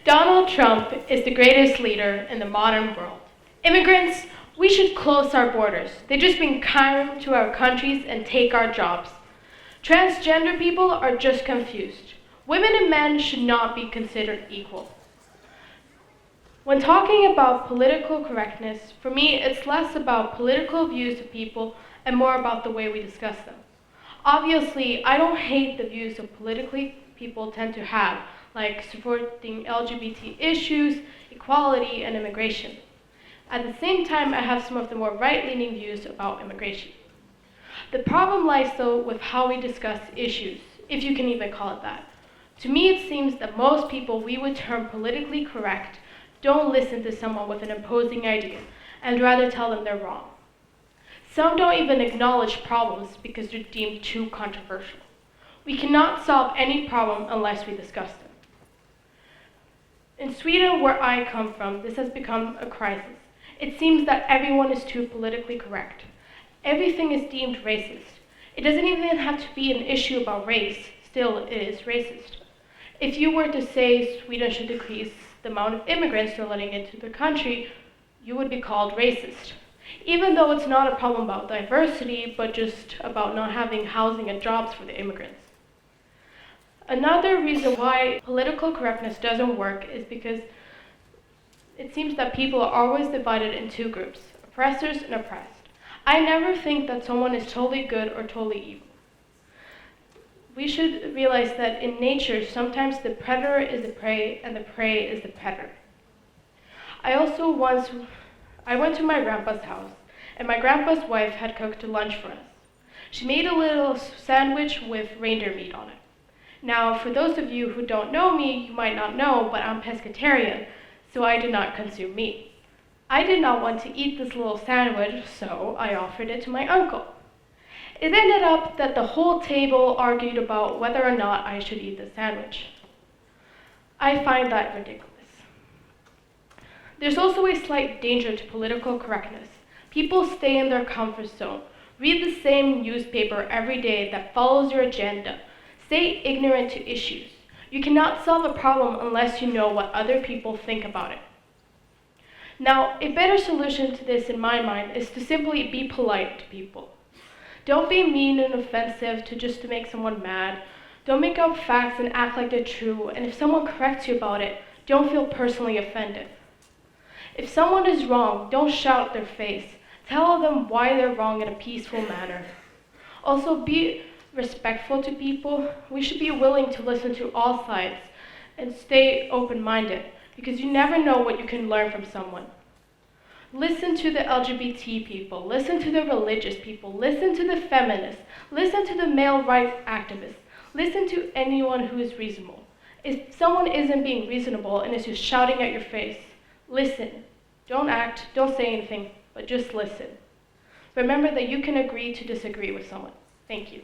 Donald Trump is the greatest leader in the modern world. Immigrants, we should close our borders. They just bring crime to our countries and take our jobs. Transgender people are just confused. Women and men should not be considered equal. When talking about political correctness, for me, it's less about political views of people and more about the way we discuss them. Obviously, I don't hate the views of politically people tend to have, like supporting LGBT issues, equality, and immigration. At the same time, I have some of the more right-leaning views about immigration. The problem lies, though, with how we discuss issues, if you can even call it that. To me, it seems that most people we would term politically correct don't listen to someone with an opposing idea and rather tell them they're wrong. Some don't even acknowledge problems because they're deemed too controversial. We cannot solve any problem unless we discuss them. In Sweden, where I come from, this has become a crisis. It seems that everyone is too politically correct. Everything is deemed racist. It doesn't even have to be an issue about race, still it is racist. If you were to say Sweden should decrease the amount of immigrants they're letting into the country, you would be called racist. Even though it's not a problem about diversity, but just about not having housing and jobs for the immigrants. Another reason why political correctness doesn't work is because it seems that people are always divided in two groups, oppressors and oppressed. I never think that someone is totally good or totally evil. We should realize that in nature, sometimes the predator is the prey and the prey is the predator. I went to my grandpa's house, and my grandpa's wife had cooked lunch for us. She made a little sandwich with reindeer meat on it. Now, for those of you who don't know me, you might not know, but I'm pescatarian, so I do not consume meat. I did not want to eat this little sandwich, so I offered it to my uncle. It ended up that the whole table argued about whether or not I should eat the sandwich. I find that ridiculous. There's also a slight danger to political correctness. People stay in their comfort zone, read the same newspaper every day that follows your agenda, stay ignorant to issues. You cannot solve a problem unless you know what other people think about it. Now, a better solution to this in my mind is to simply be polite to people. Don't be mean and offensive just to make someone mad. Don't make up facts and act like they're true, and if someone corrects you about it, don't feel personally offended. If someone is wrong, don't shout their face. Tell them why they're wrong in a peaceful manner. Also, be respectful to people. We should be willing to listen to all sides and stay open-minded, because you never know what you can learn from someone. Listen to the LGBT people, listen to the religious people, listen to the feminists, listen to the male rights activists, listen to anyone who is reasonable. If someone isn't being reasonable and is just shouting at your face, listen. Don't act, don't say anything, but just listen. Remember that you can agree to disagree with someone. Thank you.